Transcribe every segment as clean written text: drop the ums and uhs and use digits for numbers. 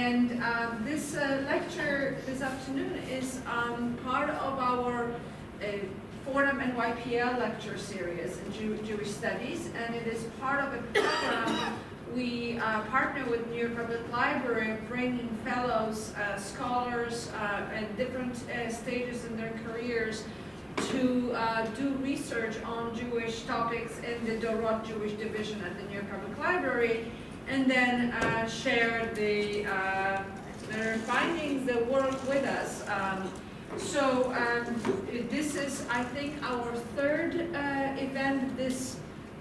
And this lecture this afternoon is part of our Fordham-NYPL lecture series in Jewish Studies, and it is part of a program we partner with New York Public Library, bringing fellows, scholars at different stages in their careers to do research on Jewish topics in the Dorot Jewish Division at the New York Public Library, and then share their findings, their work with us. So this is, I think, our third event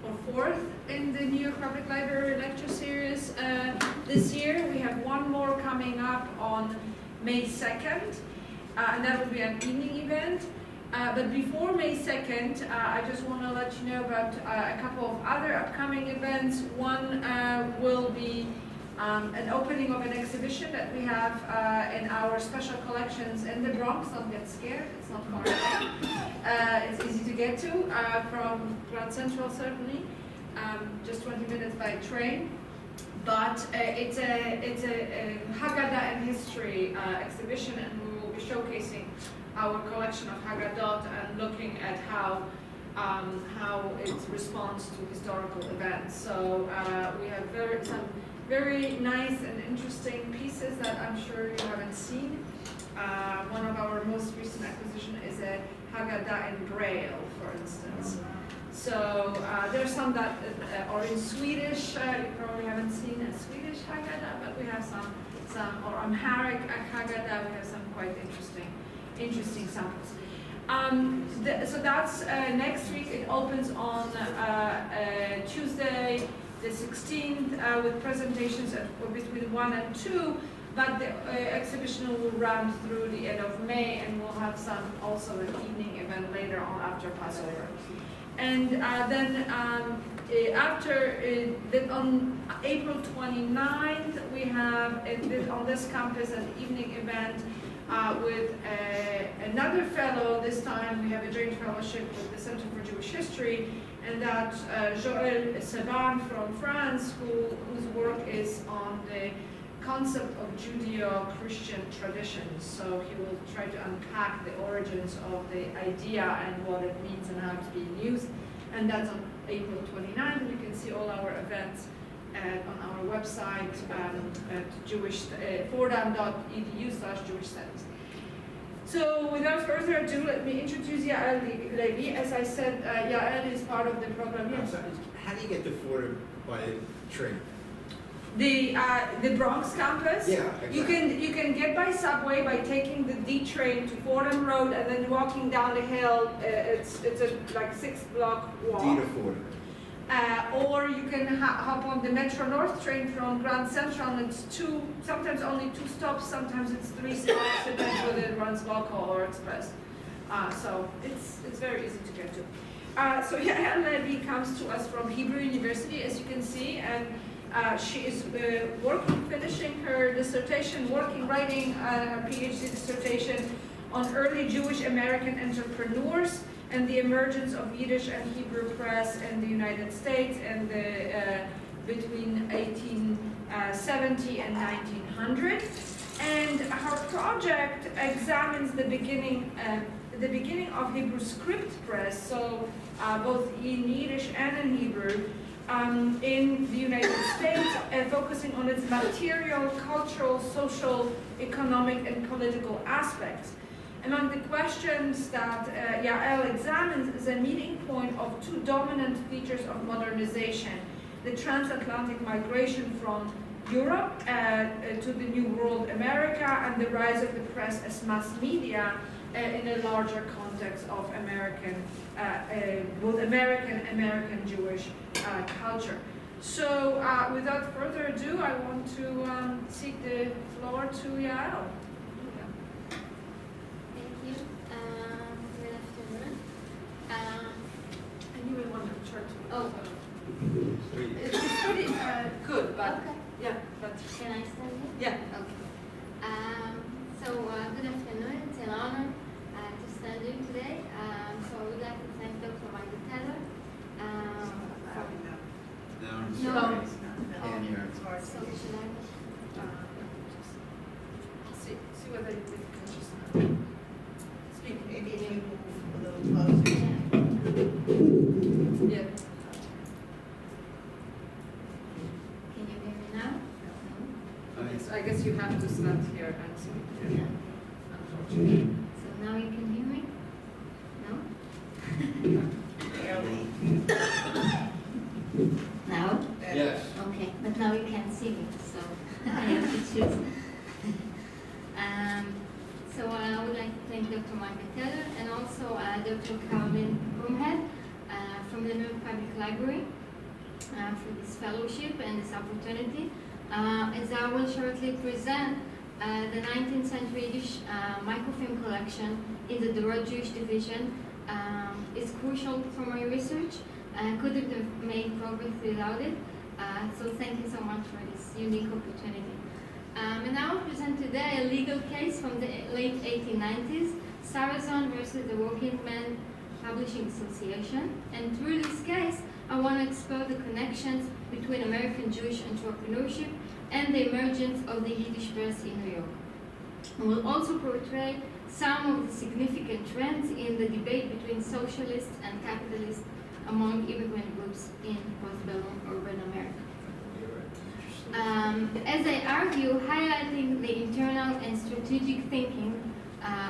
or fourth in the New York Public Library lecture series this year. We have one more coming up on May 2nd, and that will be an evening event. But before May 2nd, I just want to let you know about a couple of other upcoming events. One will be an opening of an exhibition that we have in our special collections in the Bronx. Don't get scared, it's not far away. It's easy to get to from Grand Central, certainly, just 20 minutes by train. But it's a Haggadah and History exhibition, and we will be showcasing our collection of Haggadot and looking at how it responds to historical events. So we have some very nice and interesting pieces that I'm sure you haven't seen. One of our most recent acquisition is a Haggadah in Braille, for instance. So there's some that are in Swedish. You probably haven't seen a Swedish Haggadah, but we have some or Amharic Haggadah. We have some quite interesting samples. So that's next week. It opens on Tuesday the 16th with presentations between 1 and 2, but the exhibition will run through the end of May, and we'll have also an evening event later on after Passover. And then on April 29th, we have on this campus an evening event with another fellow. This time we have a joint fellowship with the Center for Jewish History, and that's Yael Levi from France, whose work is on the concept of Judeo-Christian traditions. So he will try to unpack the origins of the idea and what it means and how it's being used. And that's on April 29th. You can see all our events on our website at Fordham.edu/Jewish Studies. So without further ado, let me introduce Yael Levi. As I said, Yael is part of the program. Yes. How do you get to Fordham by train? The Bronx campus. Yeah, exactly. You can get by subway by taking the D train to Fordham Road and then walking down the hill. It's a like 6-block walk. D to Fordham. Or you can hop on the Metro North train from Grand Central, and it's sometimes only 2 stops, sometimes it's 3 stops, depends whether it runs local or express. So it's very easy to get to. So Yael Levi comes to us from Hebrew University, as you can see, and she is finishing her dissertation, writing her PhD dissertation on early Jewish American entrepreneurs and the emergence of Yiddish and Hebrew press in the United States and between 1870 and 1900. And her project examines the beginning of Hebrew script press, so both in Yiddish and in Hebrew, in the United States, focusing on its material, cultural, social, economic, and political aspects. Among the questions that Yael examines is a meeting point of 2 dominant features of modernization: the transatlantic migration from Europe to the New World America, and the rise of the press as mass media in a larger context of both American Jewish culture. So without further ado, I want to cede the floor to Yael. Good afternoon. And you will want to chart. Oh. It's pretty good, but Okay. yeah, but Can I stand here? yeah. Okay. Good afternoon. It's an honor to stand here today. So I would like to thank Dr. Michael Taylor. No. No. And yours. So should I? whether you can just speak. Maybe if you move a little closer. Yeah. Can you hear me now? So I guess you have to stand here and speak. Yeah. Unfortunately. So now you can hear me? No? Barely. Now? Yes. Okay, but now you can't see me, so I have to choose. So I would like to thank Dr. Michael Taylor and also Dr. Caroline Brumhead from the New York Public Library for this fellowship and this opportunity. As I will shortly present, the 19th century Yiddish microfilm collection in the Dorot Jewish Division is crucial for my research. Couldn't have made progress without it. So thank you so much for this unique opportunity. And I will present today a legal case from the late 1890s, Sarazon versus the Working Men Publishing Association. And through this case, I want to explore the connections between American Jewish entrepreneurship and the emergence of the Yiddish press in New York. I will also portray some of the significant trends in the debate between socialists and capitalists among immigrant groups in postbellum urban America. As I argue, highlighting the internal and strategic thinking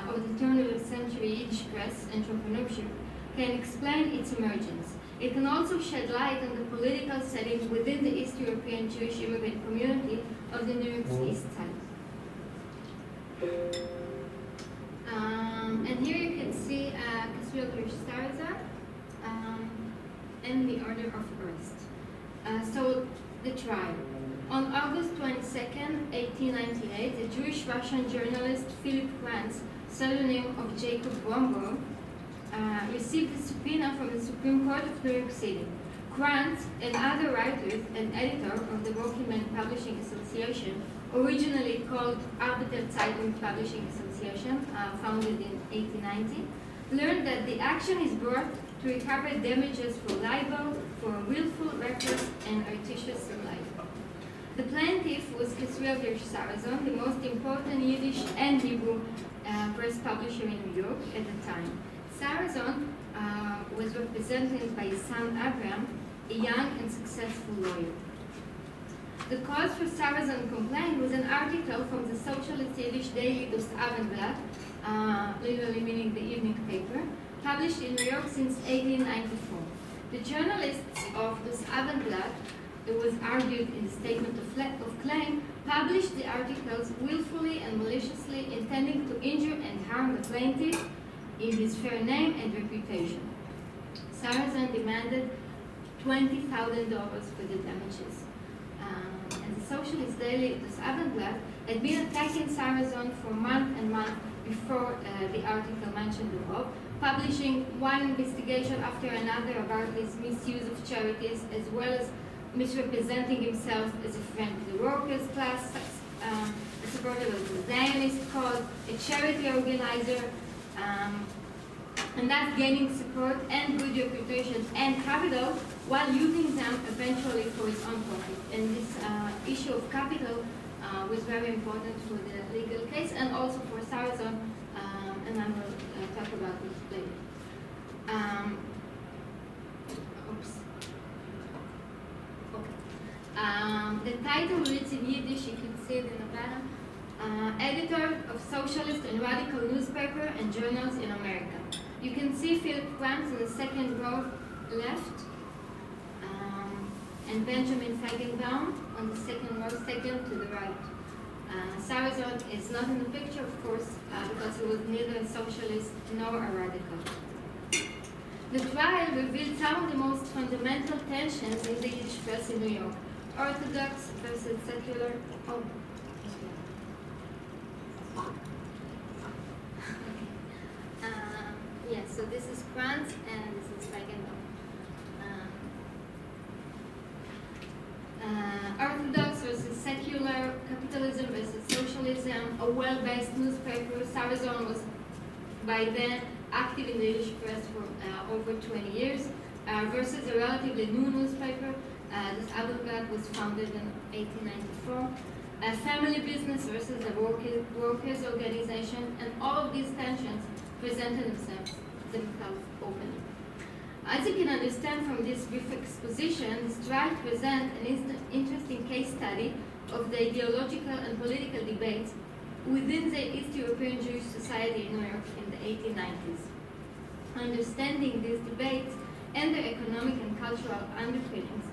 of the turn of the century Yiddish press entrepreneurship can explain its emergence. It can also shed light on the political settings within the East European Jewish immigrant community of the New York's East Side. And here you can see Kasriel Hirsch-Starazar and the order of arrest. So the trial. On August 22nd, 1898, the Jewish-Russian journalist Philip Krantz, pseudonym of Jacob Bombo, received a subpoena from the Supreme Court of New York City. Krantz and other writers and editor of the Working Men Publishing Association, originally called Arbeiter Zeitung Publishing Association, founded in 1890, learned that the action is brought to recover damages for libel, for willful, reckless, and artificious libel. The plaintiff was Kasriel Hirsch-Sarazon, the most important Yiddish and Hebrew press publisher in New York at the time. Sarazon was represented by his son Abraham, a young and successful lawyer. The cause for Sarazon's complaint was an article from the socialist Yiddish daily Das Abendblatt, literally meaning the evening paper, published in New York since 1894. The journalists of Das Abendblatt, it was argued in the statement of claim, published the articles willfully and maliciously, intending to injure and harm the plaintiff in his fair name and reputation. Sarazon demanded $20,000 for the damages. And the socialist daily Das Abendblatt had been attacking Sarazon for months and months before the article mentioned above, publishing one investigation after another about his misuse of charities, as well as misrepresenting himself as a friend of the workers' class, a supporter of the Zionist cause, a charity organizer, and thus gaining support and good reputation and capital while using them eventually for his own profit. And this issue of capital was very important for the legal case and also for Sarazon, and I will talk about this later. The title reads in Yiddish, you can see it in the bottom. Editor of socialist and radical newspaper and journals in America. You can see Philip Krantz in the second row left, and Benjamin Feigenbaum on the second row, second to the right. Sarazon is not in the picture, of course, because he was neither a socialist nor a radical. The trial revealed some of the most fundamental tensions in the Yiddish press in New York. Orthodox versus secular. Oh. Yes, so this is Krantz and this is Feigenbaum. Orthodox versus secular, capitalism versus socialism, a well-based newspaper. Sarazon was by then active in the Yiddish press for over 20 years, versus a relatively new newspaper. This Abendblatt was founded in 1894. a family business versus a workers' organization, and all of these tensions presented themselves openly. As you can understand from this brief exposition, the strike presents an interesting case study of the ideological and political debates within the East European Jewish society in New York in the 1890s. Understanding these debates and their economic and cultural underpinnings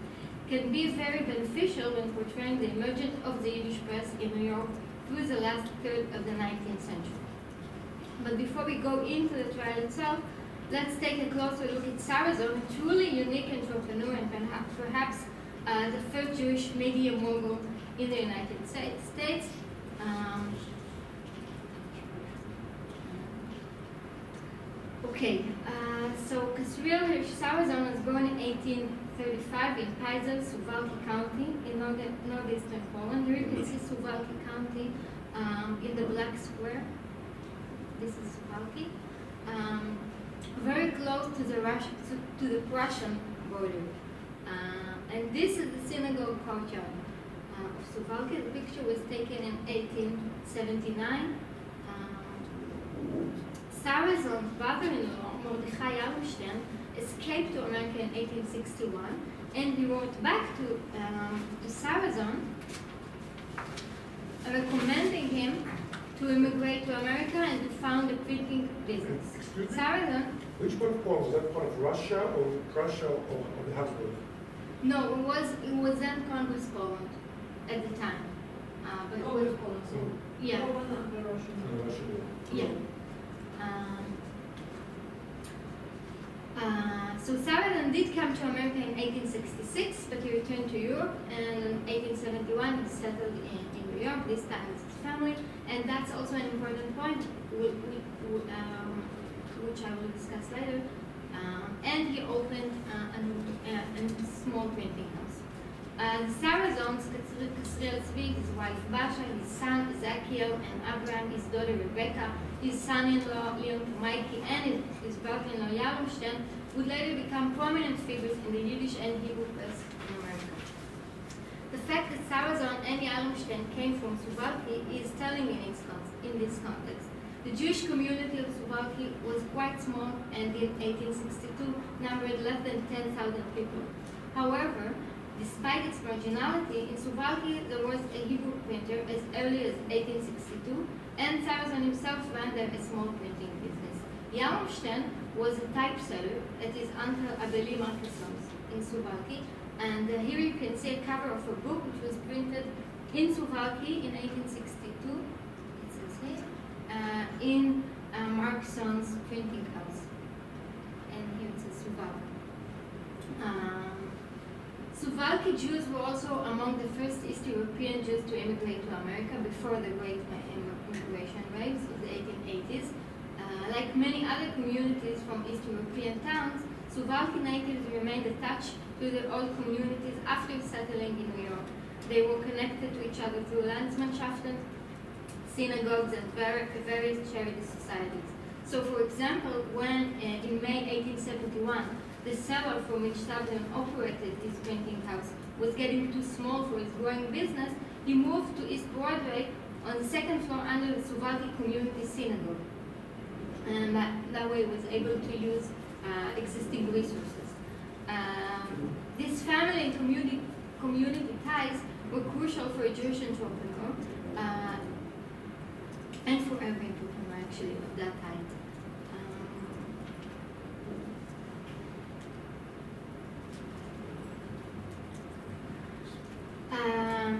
can be very beneficial when portraying the emergence of the Yiddish press in New York through the last third of the 19th century. But before we go into the trial itself, let's take a closer look at Sarazon, a truly unique entrepreneur and perhaps the first Jewish media mogul in the United States. So Kasriel Hirsch Sarazon was born in 1835 in Paizel, Suwałki County in northeastern Poland. Here you can see Suwałki County in the black square. This is Suwałki. Very close to the Prussian border. And this is the synagogue courtyard of Suwałki. The picture was taken in 1879. Sarazon's brother-in-law, Mordechai Yalomstein, escaped to America in 1861, and he wrote back to Sarazon, recommending him to immigrate to America and to found a printing business. Excuse me? Sarazon, Which part of Poland? Was that part of Russia or Prussia or the Habsburg? no, it was then Congress Poland at the time. But it was, yeah. Russia. Yeah. So Sarazon did come to America in 1866, but he returned to Europe, and in 1871 he settled in New York, this time with his family, and that's also an important point, which I will discuss later. And he opened a small printing house. Sarazon's Kasriel Tzvi, his wife Basha, his son Ezekiel, and Abraham, his daughter Rebecca, his son-in-law Leon Tomaiki, and his brother-in-law Yalomstein would later become prominent figures in the Yiddish and Hebrew press in America. The fact that Sarazon and Yalomstein came from Suwałki is telling in this context. The Jewish community of Suwałki was quite small and in 1862 numbered less than 10,000 people. However, despite its marginality, in Suwałki there was a Hebrew printer as early as 1862, and Sarazon himself ran there a small printing business. Yalomstein was a typesetter at his uncle Abeli Markeson's in Suwałki, and here you can see a cover of a book which was printed in Suwałki in 1862, it says here, in Markeson's printing house. And here it says Suwałki. Suwałki Jews were also among the first East European Jews to immigrate to America before the great immigration waves of the 1880s. Like many other communities from East European towns, Suwałki natives remained attached to their old communities after settling in New York. They were connected to each other through Landsmannschaften, synagogues, and various charity societies. So, for example, when in May 1871, the cellar from which Sarazon operated his printing house was getting too small for his growing business, he moved to East Broadway on the second floor under the Suwałki Community Synagogue. And that way he was able to use existing resources. This family and community ties were crucial for a Jewish entrepreneur, and for every entrepreneur actually of that time.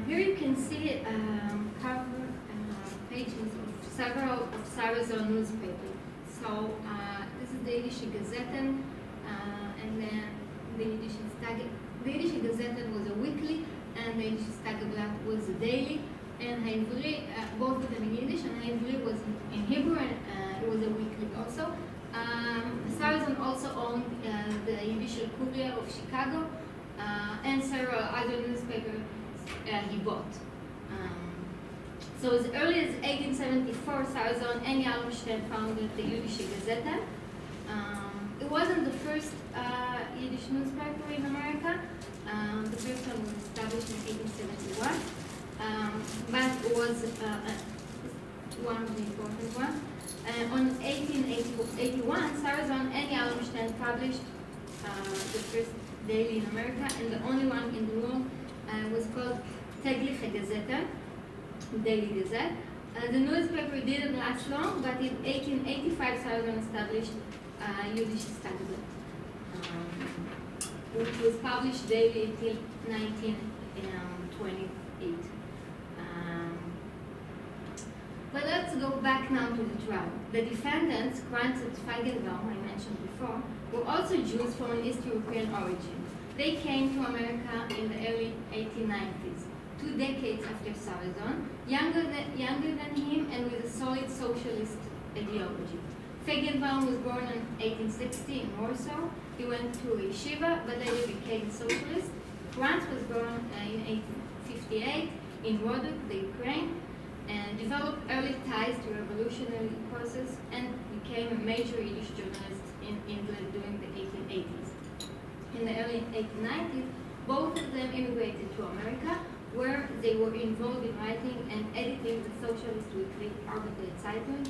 Here you can see cover pages of several of Sarazon newspapers. So this is the Yiddish Gazetten, and then the Yiddish Tageblatt. The Yiddish Gazetten was a weekly, and the Yiddish Tageblatt was a daily. And Haivri, both of them in Yiddish, and Haivri was in Hebrew, and it was a weekly also. Sarazon also owned the Yiddish Courier of Chicago, and several other newspapers he bought. So as early as 1874, Sarazon and Yalomstein founded the Yiddish Gazetten. It wasn't the first Yiddish newspaper in America. The first one was established in 1871. but was one of the important ones. On 1881, Sarazon and Yalomstein published the first daily in America, and the only one in the world was called Tägliche Gazette, Daily Gazette. The newspaper didn't last long, but in 1885, Sarazon established Yiddish Studies, which was published daily until 1928. But let's go back now to the trial. The defendants, Krantz and Feigenbaum, I mentioned before, were also Jews from an East European origin. They came to America in the early 1890s, 2 decades after Sarazon, younger than him and with a solid socialist ideology. Feigenbaum was born in 1860 in Warsaw. He went to yeshiva, but later became a socialist. Krantz was born in 1858 in Rodok, the Ukraine, and developed early ties to revolutionary causes and became a major Yiddish journalist in England during the 1880s. In the early 1890s, both of them immigrated to America, where they were involved in writing and editing the socialist weekly Arbeiter Zeitung,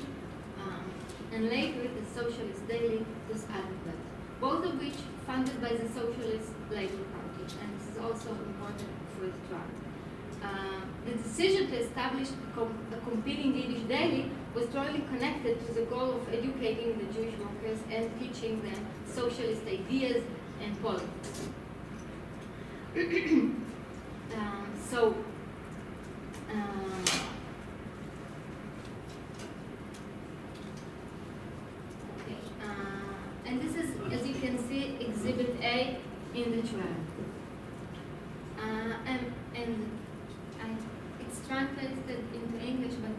and later the socialist daily Das Abendblatt, both of which funded by the Socialist Labour Party, and this is also important for the trial. The decision to establish a competing Yiddish daily was strongly connected to the goal of educating the Jewish workers and teaching them socialist ideas and politics. And this is, as you can see, Exhibit A in the trial. It's translated into English, but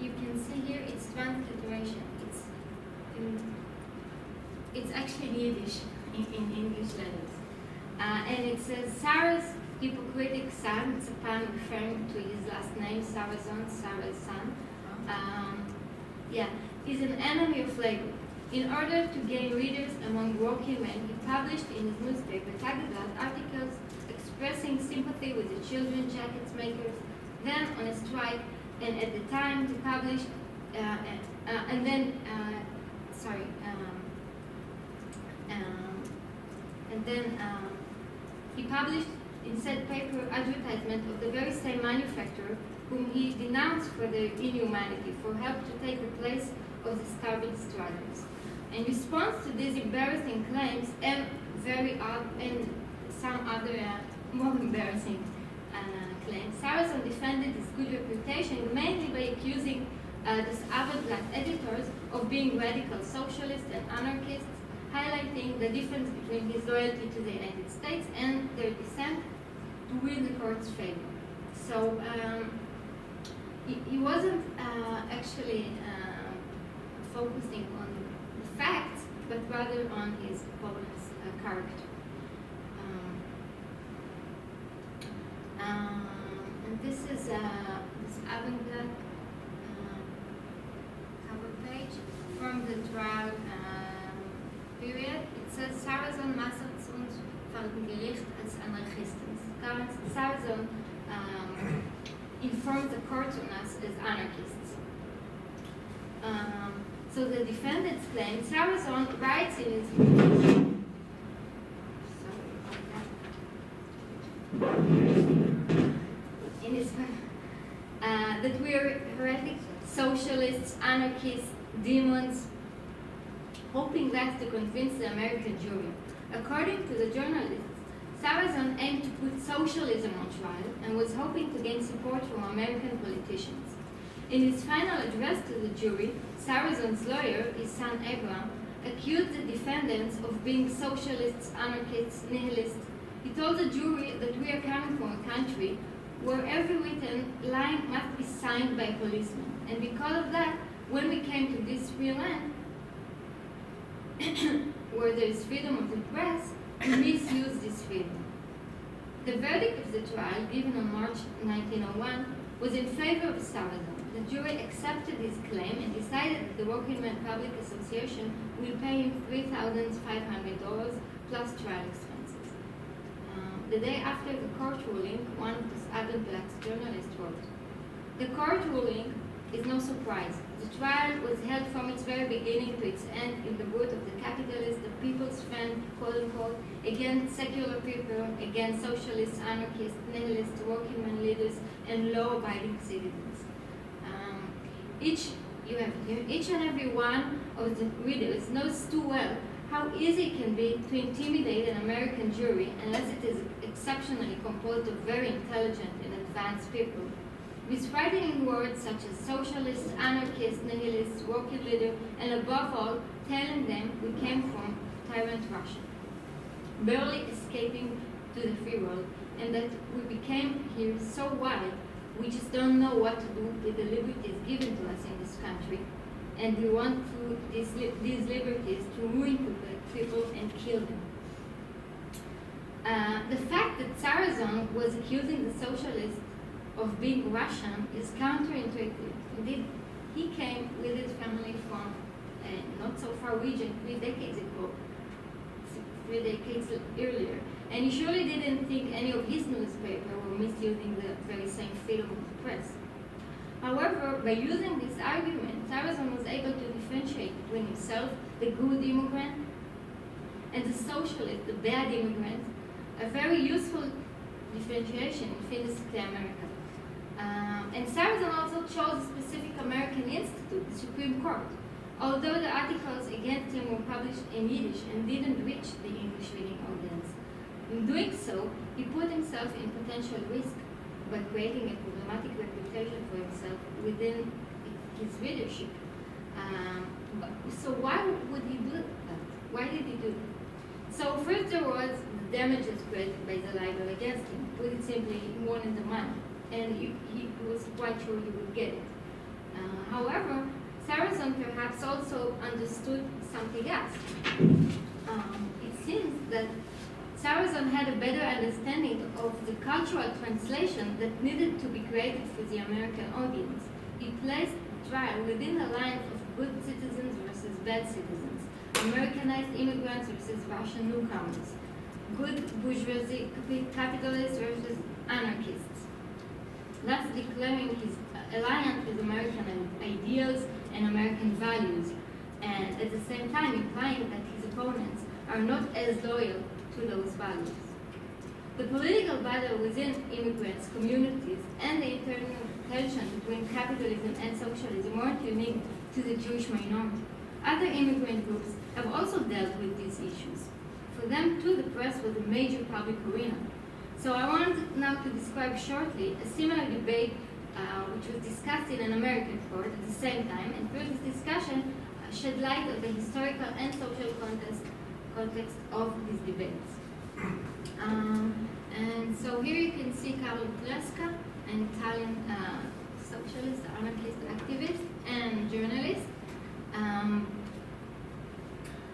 you can see here it's transliteration. It's actually Yiddish in English letters. And it says, Sarah's hypocritic son, it's a pun referring to his last name, Sarazon, Sarah's son, is an enemy of labor. In order to gain readers among working men, he published in his newspaper, Tageblatt, articles expressing sympathy with the children jackets makers, then on a strike, and at the time he published, he published in said paper advertisement of the very same manufacturer whom he denounced for their inhumanity, for help to take the place of the starving strikers. In response to these embarrassing claims and some other more embarrassing claims, Sarazon defended his good reputation mainly by accusing the Abendblatt editors of being radical socialists and anarchists, highlighting the difference between his loyalty to the United States and their dissent to win the court's favor. So he wasn't actually focusing on the facts, but rather on his opponent's character. And this is this Abendblatt cover page from the trial period. It says Sarazon massacred uns vor dem Gericht als Anarchisten. Sarazon informed the court on us as anarchists. So the defendants claim Sarazon writes in his that we are heretic socialists, anarchists, demons, hoping thus to convince the American jury. According to the journalists, Sarazon aimed to put socialism on trial and was hoping to gain support from American politicians. In his final address to the jury, Sarazon's lawyer, his son Abraham, accused the defendants of being socialists, anarchists, nihilists. He told the jury that we are coming from a country where every written line must be signed by a policeman. And because of that, when we came to this free land, where there is freedom of the press, we misuse this freedom. The verdict of the trial, given on March 1901, was in favor of Sarazon. The jury accepted his claim and decided that the Working Men Public Association will pay him $3,500 plus trial expenses. The day after the court ruling, one of the other black journalists wrote, "The court ruling is no surprise. The trial was held from its very beginning to its end in the root of the capitalist, the people's friend, quote unquote, against secular people, against socialists, anarchists, nihilists, working men leaders, and law-abiding citizens." Each and every one of the readers knows too well how easy it can be to intimidate an American jury unless it is exceptionally composed of very intelligent and advanced people, with frightening words such as socialist, anarchist, nihilist, working leader, and above all, telling them we came from tyrant Russia, barely escaping to the free world, and that we became here so wild we just don't know what to do with the liberties given to us in this country, and we want to these liberties to ruin people and kill them. The fact that Sarazon was accusing the socialists of being Russian is counterintuitive. Indeed, he came with his family from a not so far region 3 decades earlier, and he surely didn't think any of his newspapers were misusing the very same freedom of the press. However, by using this argument, Sarazon was able to differentiate between himself, the good immigrant, and the socialist, the bad immigrant, a very useful differentiation in philosophy America. And Sarazon also chose a specific American institute, the Supreme Court, although the articles against him were published in Yiddish and didn't reach the English-reading audience. In doing so, he put himself in potential risk by creating a problematic reputation for himself within his readership. So why would he do that? Why did he do that? So first there was the damages created by the libel against him. Put it simply, he wanted the money, and he was quite sure he would get it. However, Sarazon perhaps also understood something else. It seems that Sarazon had a better understanding of the cultural translation that needed to be created for the American audience. He placed the trial within the lines of good citizens versus bad citizens, Americanized immigrants versus Russian newcomers, good bourgeoisie capitalists versus anarchists, thus declaring his alliance with American ideals and American values, and at the same time implying that his opponents are not as loyal to those values. The political battle within immigrants' communities and the internal tension between capitalism and socialism weren't unique to the Jewish minority. Other immigrant groups have also dealt with these issues. For them too, the press was a major public arena. So I want now to describe shortly a similar debate which was discussed in an American court at the same time, and through this discussion shed light on the historical and social context of these debates. And so here you can see Karol Kleska, an Italian socialist, anarchist activist, and journalist.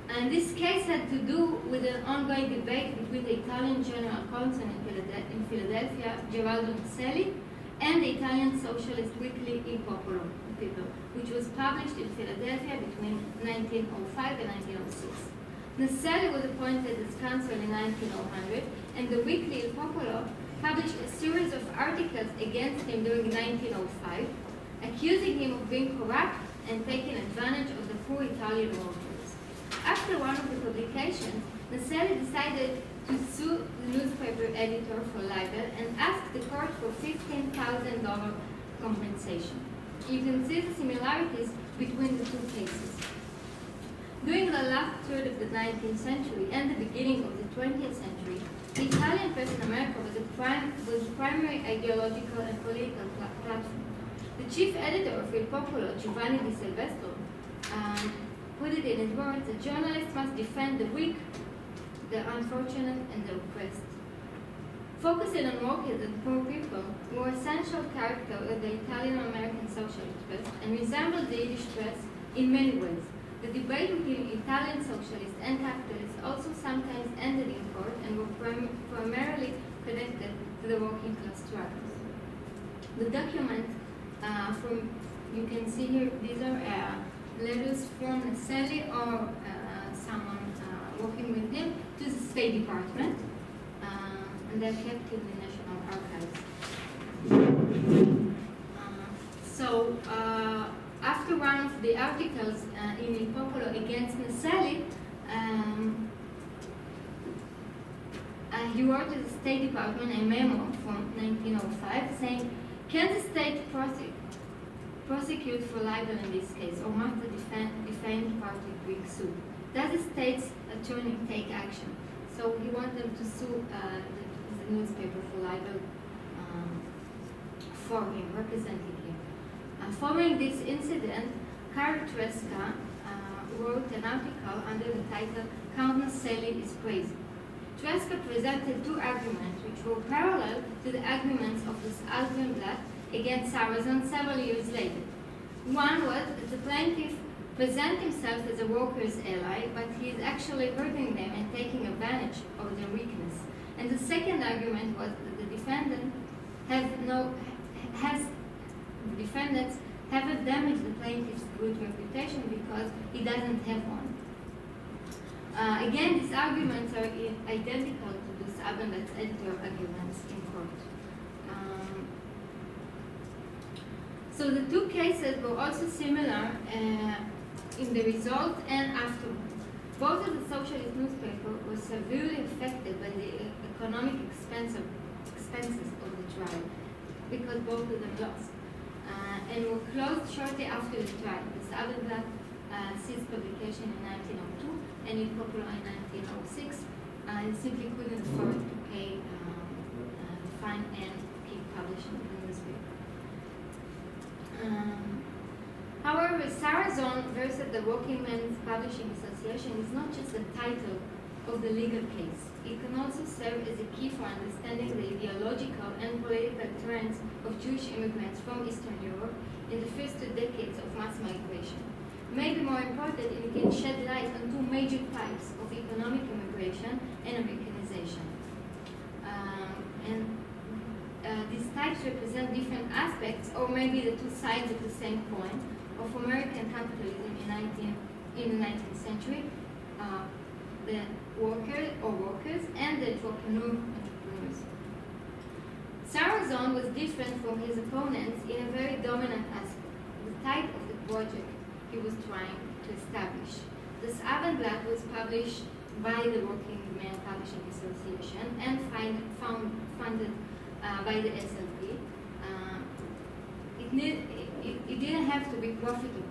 And this case had to do with an ongoing debate between the Italian General Counsel in Philadelphia, Geraldo Naselli, and the Italian Socialist Weekly Il Popolo, People, which was published in Philadelphia between 1905 and 1906. Naselli was appointed as counsel in 1900, and the Weekly Il Popolo published a series of articles against him during 1905, accusing him of being corrupt and taking advantage of the poor Italian workers. After one of the publications, Naselli decided to sue the newspaper editor for libel and asked the court for $15,000 compensation. You can see the similarities between the two cases. During the last third of the 19th century and the beginning of the 20th century, the Italian press in America was the primary ideological and political platform. The chief editor of Il Popolo, Giovanni Di Silvestro, put it in his words that journalists must defend the weak, the unfortunate, and the oppressed. Focusing on workers and poor people were essential character of the Italian-American socialist press and resembled the Yiddish press in many ways. The debate between Italian socialists and capitalists also sometimes ended in court and were primarily connected to the working class struggles. The document you can see here, these are letters from Naselli or someone working with him to the State Department. and they're kept in the National Archives. After one of the articles in Il Popolo against Naselli, he wrote to the State Department a memo from 1905 saying, can the state prosecute for libel in this case, or must the defamed party bring suit? Does the state's attorney take action? So he wanted them to sue the newspaper for libel for him, representing him. Following this incident, Karl Treska wrote an article under the title, Count Naselli is Crazy. Treska presented two arguments which were parallel to the arguments of this Alpenblatt against Sarazan several years later. One was that the plaintiff presents himself as a workers' ally, but he is actually hurting them and taking advantage of their weakness. And the second argument was that the defendants haven't damaged the plaintiff's good reputation because he doesn't have one. Again, these arguments are identical to the Alpenblatt's editorial arguments in court. So the two cases were also similar in the result and afterwards. Both of the socialist newspapers were severely affected by the economic expenses of the trial, because both of them lost, and were closed shortly after the trial. The Alpenblatt ceased publication in 1902, and Il Popolo in 1906, and simply couldn't afford to pay the fine and keep publishing the newspaper. However, Sarazon versus the Working Men's Publishing Association is not just the title of the legal case. It can also serve as a key for understanding the ideological and political trends of Jewish immigrants from Eastern Europe in the first 2 decades of mass migration. Maybe more important, it can shed light on two major types of economic immigration and Americanization. These types represent different aspects, or maybe the two sides of the same coin, of American capitalism in the 19th century, the workers and the entrepreneurs. Sarazon was different from his opponents in a very dominant aspect, the type of the project he was trying to establish. This Alpenblatt was published by the Working Men Publishing Association and funded by the SLP. It didn't have to be profitable.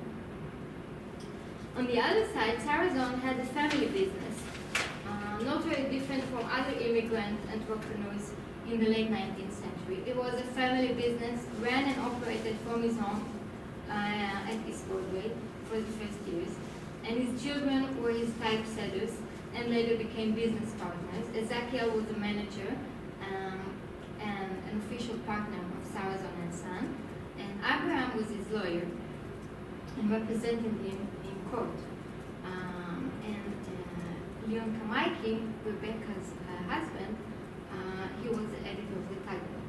On the other side, Sarazon had a family business, not very different from other immigrant entrepreneurs in the late 19th century. It was a family business, ran and operated from his home at East Broadway for the first years, and his children were his typesetters and later became business partners. Ezekiel was a manager and an official partner of Sarazon and Son, and Abraham was his lawyer and represented him in court. Leon Kamaiki, Rebecca's husband, he was the editor of the title.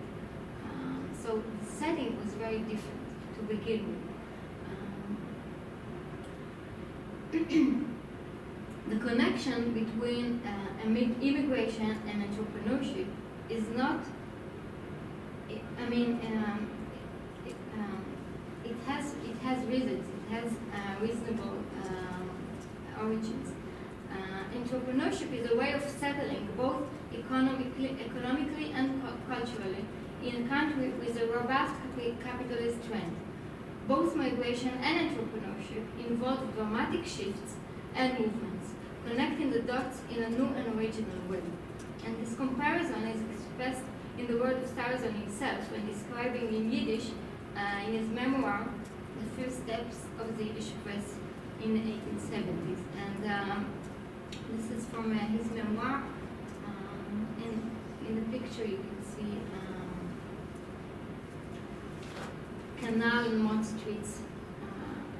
So the setting was very different to begin with. The connection between immigration and entrepreneurship is not, it has reasons, it has reasonable origins. Entrepreneurship is a way of settling both economically and culturally in a country with a robust capitalist trend. Both migration and entrepreneurship involve dramatic shifts and movements, connecting the dots in a new and original way. And this comparison is expressed in the word of Sarazon himself when describing in Yiddish, in his memoir, the first steps of the Yiddish press in the 1870s. And this is from his memoir. In the picture you can see Canal and Mott Streets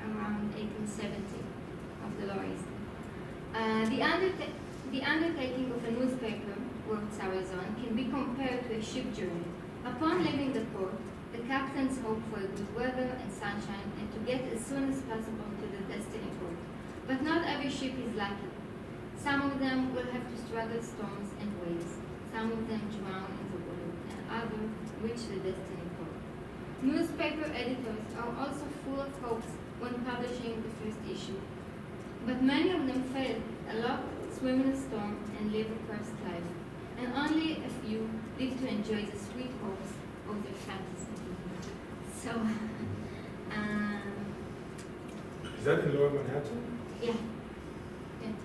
around 1870 of the Lower East. The undertaking of a newspaper, wrote Sarazon, can be compared to a ship journey. Upon leaving the port, the captains hope for good weather and sunshine and to get as soon as possible to the destiny port. But not every ship is lucky. Some of them will have to struggle storms and waves. some of them drown in the water, and others reach the destiny port. Newspaper editors are also full of hopes when publishing the first issue, but many of them fail a lot, swim in a storm, and live a cursed life, and only a few live to enjoy the sweet hopes of their fantasy. So, Is that in Lower Manhattan? yeah,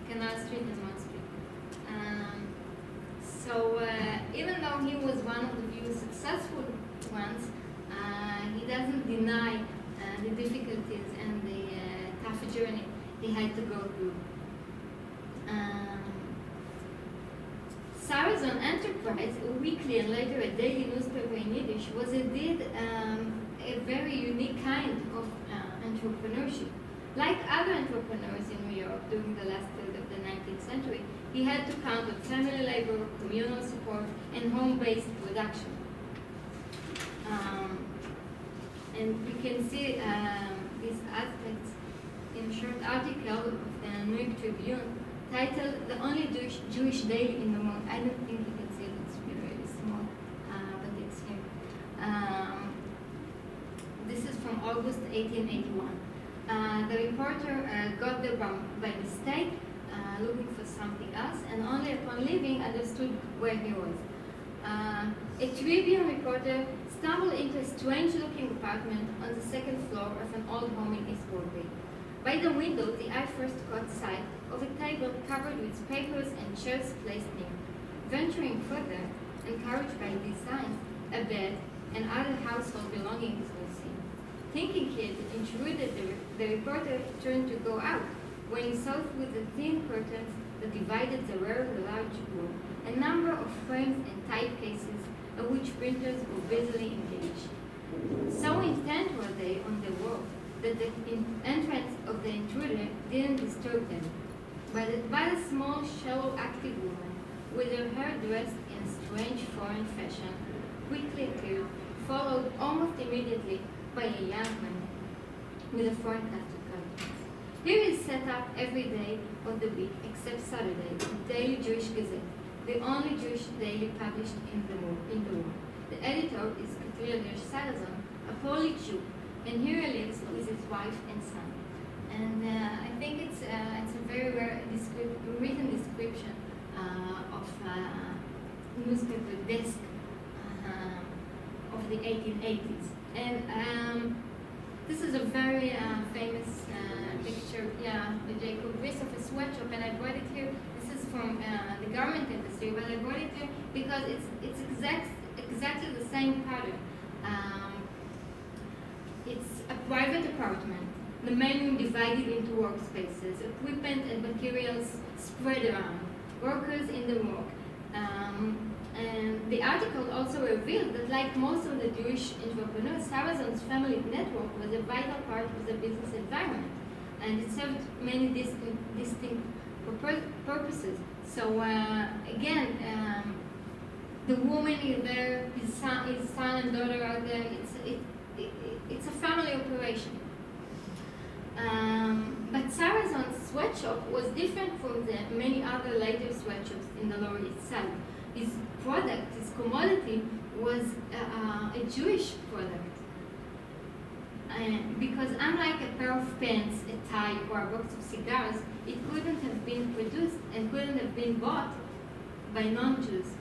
Canal Street and Mount Street. So even though he was one of the few successful ones, he doesn't deny the difficulties and the tough journey he had to go through. Sarazon Enterprise, a weekly and later a daily newspaper in Yiddish, was indeed a very unique kind of entrepreneurship. Like other entrepreneurs in New York during the last third of the 19th century, he had to count on family labor, communal support, and home-based production. And you can see these aspects in a short article of the New York Tribune titled "The Only Jewish Daily in the World." I don't think you can see it; it's really small, but it's here. This is from August 1881. The reporter got there by mistake, looking for something else, and only upon leaving understood where he was. A Tribune reporter stumbled into a strange-looking apartment on the second floor of an old home in East Broadway. By the window, the eye first caught sight of a table covered with papers and chairs placed near. Venturing further, encouraged by these signs, a bed and other household belongings were seen. Thinking he had intruded, the reporter turned to go out, when he saw through the thin curtains that divided the rather large room a number of frames and typecases of which printers were busily engaged. So intent were they on their work that the entrance of the intruder didn't disturb them. But a small, shallow, active woman, with her hair dressed in a strange foreign fashion, quickly appeared, followed almost immediately by a young man with a foreign cast of countenance. Here is set up every day of the week except Saturday, the Daily Jewish Gazette, the only Jewish daily published in the world. The editor is Katrina Sarazon, a Polish Jew, and here he lives with his wife and son. And I think it's a very rare written description of newspaper desk of the 1880s. And this is a very famous picture, with Jacob Riss of a sweatshop, and I brought it here. This is from the garment industry, but I brought it here because it's exactly the same pattern. It's a private apartment, the main room divided into workspaces, equipment and materials spread around, workers in the work. And the article also revealed that, like most of the Jewish entrepreneurs, Sarazon's family network was a vital part of the business environment, and it served many distinct purposes. So again, the woman is there, his son and daughter are there. It's a family operation. But Sarazon's sweatshop was different from the many other later sweatshops in the Lower East Side. His product, his commodity, was a Jewish product. Because unlike a pair of pants, a tie, or a box of cigars, it couldn't have been produced and couldn't have been bought by non-Jews.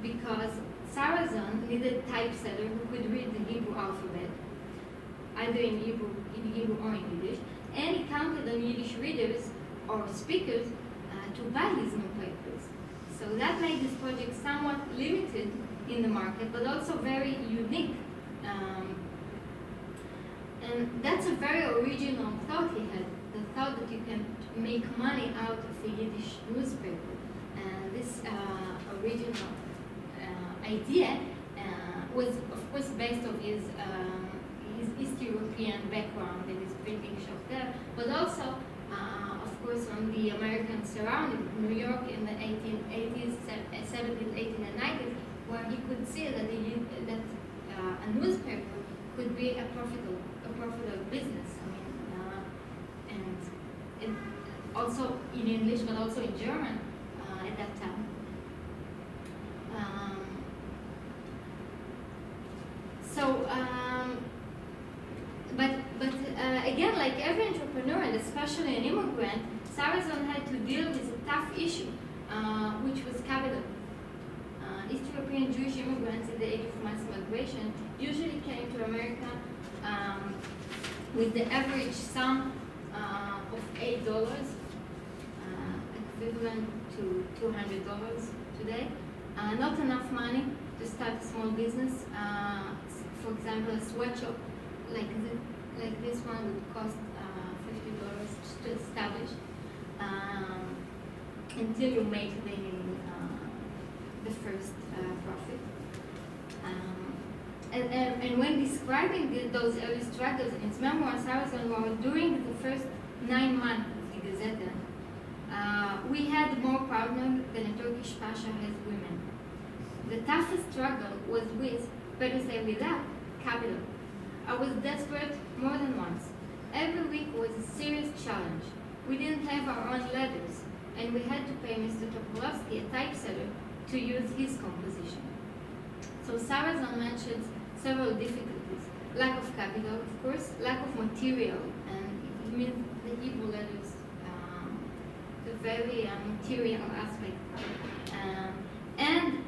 Because Sarazon needed a typesetter who could read the Hebrew alphabet, either in Hebrew or in Yiddish, and he counted on Yiddish readers or speakers to buy his newspapers. So that made this project somewhat limited in the market, but also very unique. And that's a very original thought he had, the thought that you can make money out of a Yiddish newspaper. And this original idea was, of course, based on his East European background and his printing shop there, but also, of course, on the American surrounding, New York in the 1880s, 70s, 80s, and 90s, where he could see that a newspaper could be a profitable business. I mean, and also in English, but also in German at that time. again, like every entrepreneur, and especially an immigrant, Sarazon had to deal with a tough issue, which was capital. East European Jewish immigrants in the age of mass migration usually came to America with the average sum of $8, equivalent to $200 today. Not enough money to start a small business. For example, a sweatshop like this one would cost $50 to establish until you make the first profit. And when describing those early struggles in his memoir, Sarazon wrote, during the first 9 months of the Gazette, we had more partners than a Turkish pasha has women. The toughest struggle was with, better say without, capital. I was desperate more than once. Every week was a serious challenge. We didn't have our own letters, and we had to pay Mr. Topolovsky, a typesetter, to use his composition. So Sarazon mentions several difficulties. Lack of capital, of course, lack of material, and it means the Hebrew letters, the very material aspect, and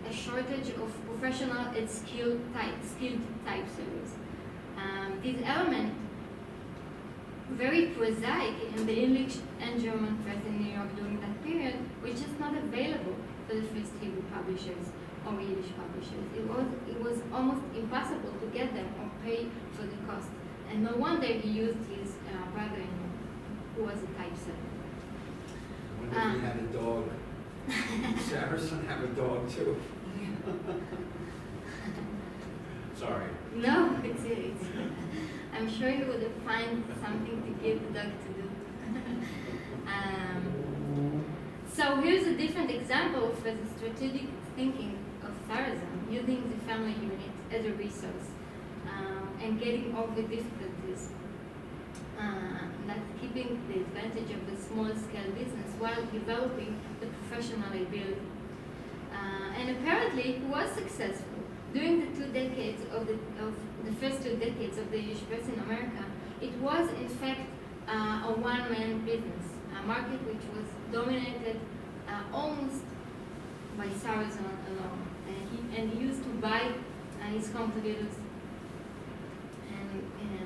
a shortage of professional and skilled typesetters. These elements, very prosaic in the English and German press in New York during that period, were just not available for the first Hebrew publishers or Yiddish publishers. It was almost impossible to get them or pay for the cost. And no wonder he used his brother-in-law, who was a typesetter. I wonder if he had a dog. Sarazon have a dog too. Sorry. No, it's I'm sure he would have found something to give the dog to do. So here's a different example of the strategic thinking of Sarazon, using the family unit as a resource and getting over difficulties, not keeping the advantage of the small-scale business while developing the professional ability. And apparently he was successful. During the first 2 decades of the Yiddish press in America, it was in fact a one-man business, a market which was dominated almost by Sarazon alone. And he used to buy his competitors and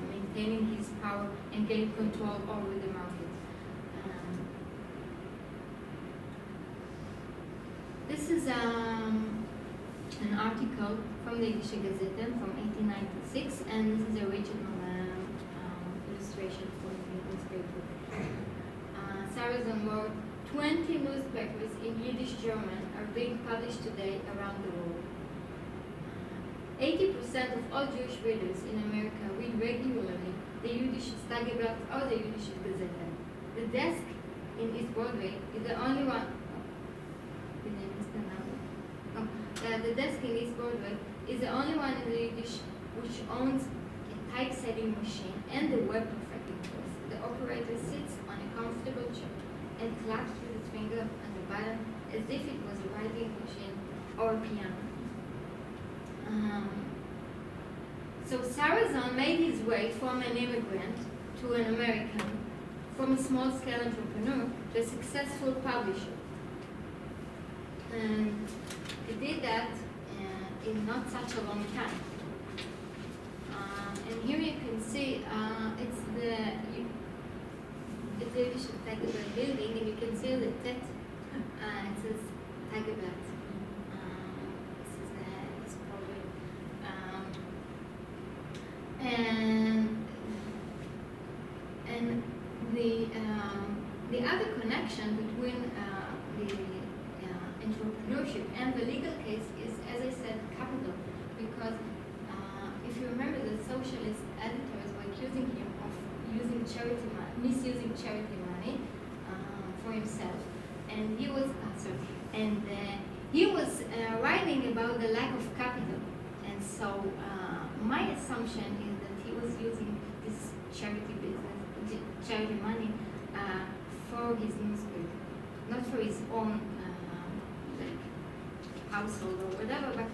maintaining his power and gain control over the market. This is an article from the Yiddish Gazette from 1896, and this is the original illustration for the newspaper. Sarazon wrote, 20 newspapers in Yiddish German are being published today around the world. 80% of all Jewish readers in America read regularly the Yiddish Tageblatt or the Yiddish Gazette. The desk in East Broadway is the only one. The desk in East Broadway is the only one in the Yiddish which owns a typesetting machine and the web perfecting press. The operator sits on a comfortable chair and claps with his finger on the button as if it was a writing machine or a piano. So Sarazon made his way from an immigrant to an American, from a small-scale entrepreneur to a successful publisher. And he did that in not such a long time. And here you can see it's the Yiddish Tageblatt building, and you can see the tet. It says Tageblatt. This is this program. And the other connection between the entrepreneurship and the legal case is, as I said, capital, because if you remember, the socialist editors were accusing him of misusing charity money for himself, and he was writing about the lack of capital, and so my assumption is that he was using this charity money for his newspaper, not for his own household or whatever, but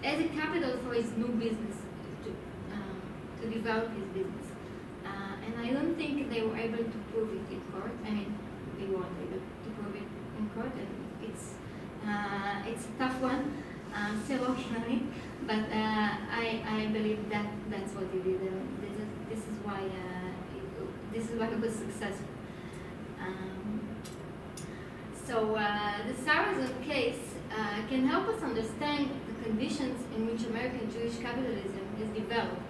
as a capital for his new business to develop his business. And I don't think they were able to prove it in court. I mean, they weren't able to prove it in court, and it's a tough one. I'm still working on it, but I believe that that's what he did, and this is why it was successful. So the Sarrazin case can help us understand the conditions in which American Jewish capitalism has developed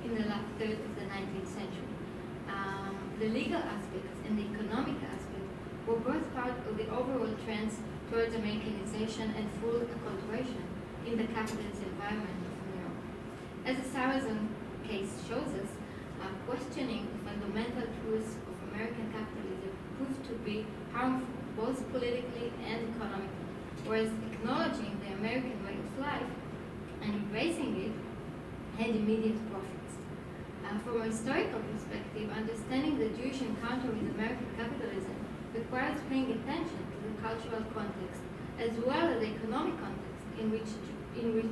in the last third of the 19th century. The legal aspects and the economic aspects were both part of the overall trends towards Americanization and full acculturation in the capitalist environment of New York. As the Sarrazin case shows us, questioning the fundamental truths of American capitalism proved to be harmful both politically and economically, whereas acknowledging the American way of life and embracing it had immediate profits. From a historical perspective, understanding the Jewish encounter with American capitalism requires paying attention to the cultural context as well as the economic context in which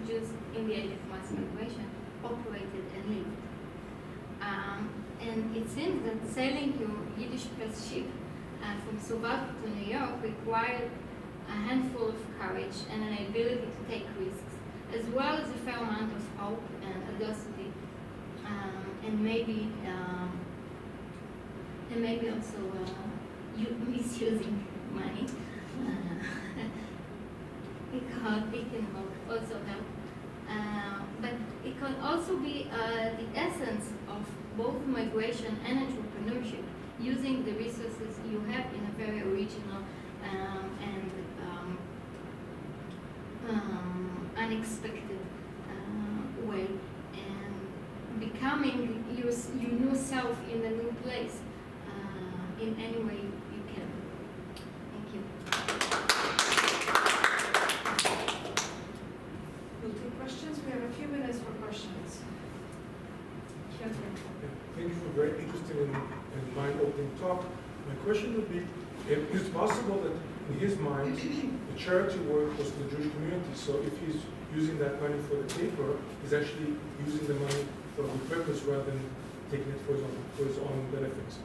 Jews in the age of mass migration operated and lived. And it seems that sailing your Yiddish press ship from Suvat to New York required a handful of courage and an ability to take risks, as well as a fair amount of hope and audacity, and maybe also misusing money. It can also help, but it can also be the essence of both migration and entrepreneurship, using the resources you have in a very original and unexpected way, and becoming your new self in a new place in any way you can. Thank you. We'll take questions. We have a few minutes for questions. Catherine. Thank you for a very interesting and mind-opening talk. My question would be, if it's possible that in his mind, the charity work was for the Jewish community, so if he's using that money for the paper, he's actually using the money for a good purpose rather than taking it for his own benefits.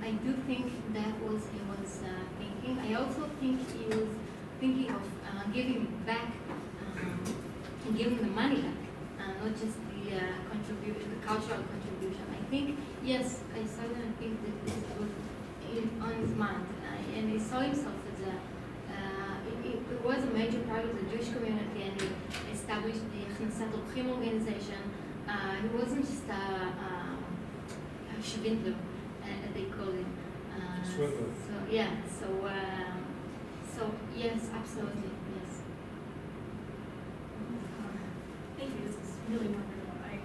I do think that was he was thinking. I also think he was thinking of giving back, giving the money back, not just the cultural contribution. I think, yes, I certainly think that this was on his mind, and he saw himself as it was a major part of the Jewish community, and he established the Achnasat Orchim organization. He wasn't just a Schwindler, they call him. Swindler. So yes, absolutely, yes. Thank you. This is really wonderful. I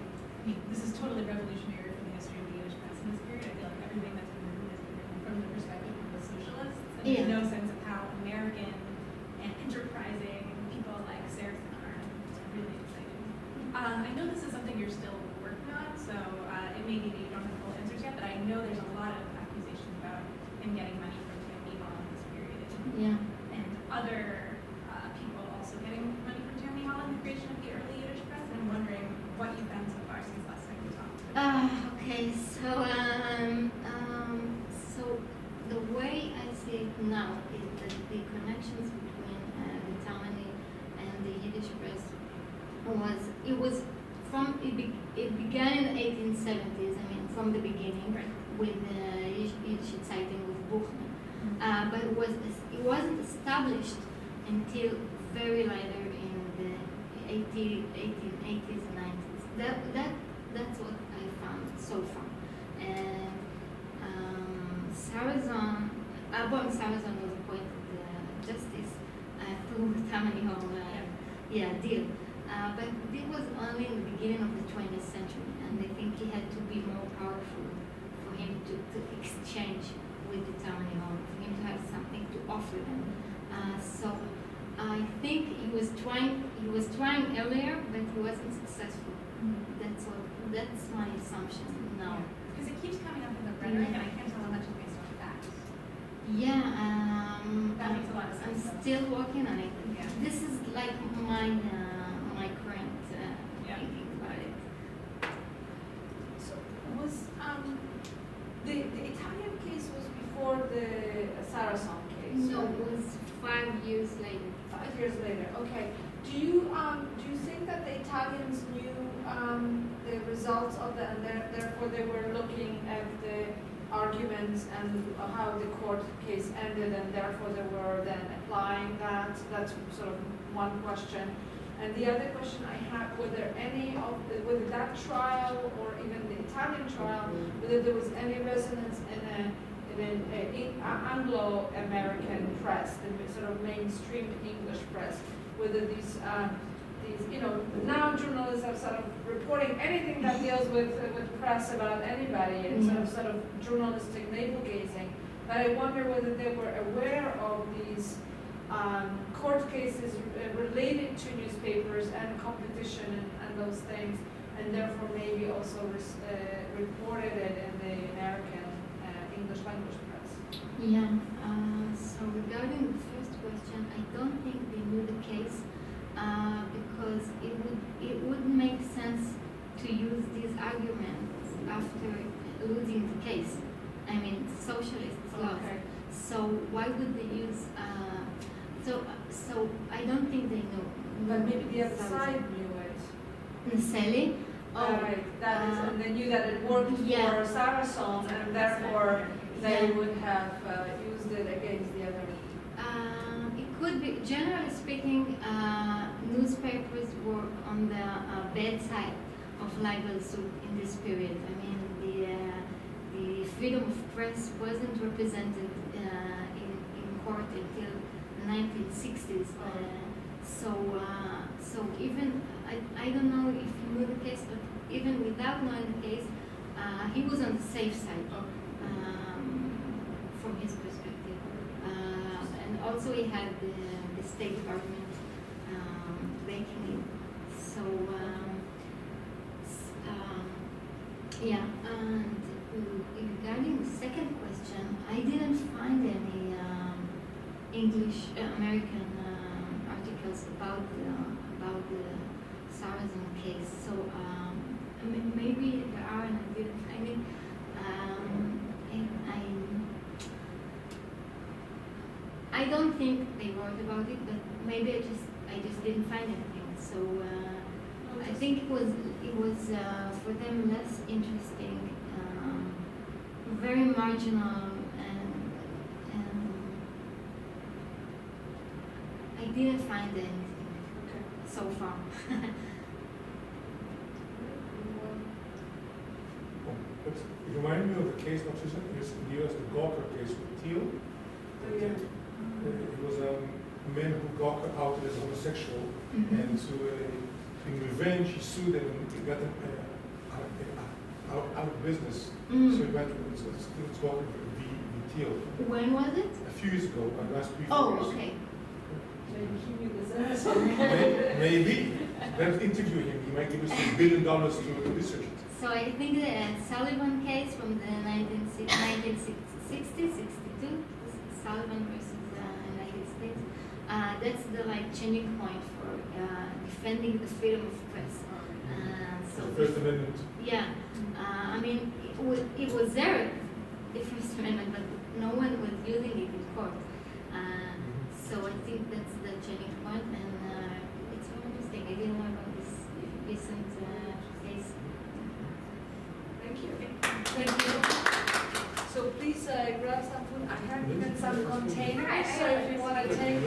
mean, this is totally revolutionary for the history of the Yiddish press in this period. I feel like everything that's been written has been written from the perspective of the socialists, and there's no sense of how American and enterprising people like Sarrazin are. It's really exciting. I know this is something you're still working on, so it may be that you don't have full answers yet, but I know there's a lot of accusations about him getting money from Tammany Hall in this period. Yeah. And other people also getting money from Tammany Hall in the creation of the early Yiddish press. And I'm wondering what you've done so far since last time we talked. Okay, so the way I see it now is that the connections between the Tammany and the Yiddish press it began in the 1870s. I mean, from the beginning, Right. with the Yiddish Zeitung with Buchmann. But it wasn't established until very later in the 1880s and 90s. That's what I found so far. And Sarrazin was appointed justice through Tammany Hall deal. But it was only in the beginning of the 20th century, and I think he had to be more powerful for him to exchange with the Tammany Hall, for him to have something to offer them. So I think he was trying earlier, but he wasn't successful. That's my assumption now. Because it keeps coming up in the rhetoric, and I can't tell how much is based on facts. Yeah, That makes a lot of sense. I'm still working on it. Yeah. This is like my current Yeah. thinking about it. Do you think that the Italians knew the results of the, and therefore they were looking at the arguments and how the court case ended, and therefore they were then applying that? That's sort of one question. And the other question I have, whether whether that trial or even the Italian trial, whether there was any resonance in an Anglo-American press, the sort of mainstream English press, whether these now journalists are sort of reporting anything that deals with press about anybody and sort of journalistic navel gazing. But I wonder whether they were aware of these court cases related to newspapers and competition and those things, and therefore maybe also reported it in the American English language press. Yeah, so regarding the first question, I don't think they knew the case because it wouldn't make sense to use these arguments after losing the case. I mean, socialists lost. Okay. So why would they use, so I don't think they know. But maybe the other side knew it. Necessarily. Right, that is, and they knew that it worked for Saracens, and therefore they would have used it against the other. It could be, generally speaking, newspapers were on the bad side of libel suit in this period. I mean, the freedom of press wasn't represented in court until the 1960s. So even, I don't know if you knew the case, but even without knowing the case, he was on the safe side from his perspective. And also he had the State Department backing him. So, yeah, and regarding the second question, I didn't find any English American articles about the Saracen case. So maybe there are, and I didn't find it. I don't think they wrote about it, but maybe I just didn't find anything. So I think it was for them less interesting, very marginal, and I didn't find anything so far. It reminded me of the case not recently, the Gawker case with Thiel. It was a man who Gawker outed as homosexual, and so in revenge he sued them and he got them out of business. So he went to it's Gawker v. Thiel. When was it? A few years ago, last week. Oh, okay. Maybe he knew this. Maybe. Let's interview him. He might give us $1 billion to research it. So I think the Sullivan case from the 1960, 62, Sullivan versus United States, that's the changing point for defending the freedom of press. So the First Amendment. Yeah, I mean it was there, the First Amendment, but no one was using it in court. So I think that's the changing point, and it's very interesting. I didn't know about this recent case. Thank you. Thank you. So please grab some food. I have even some containers, so if you want to take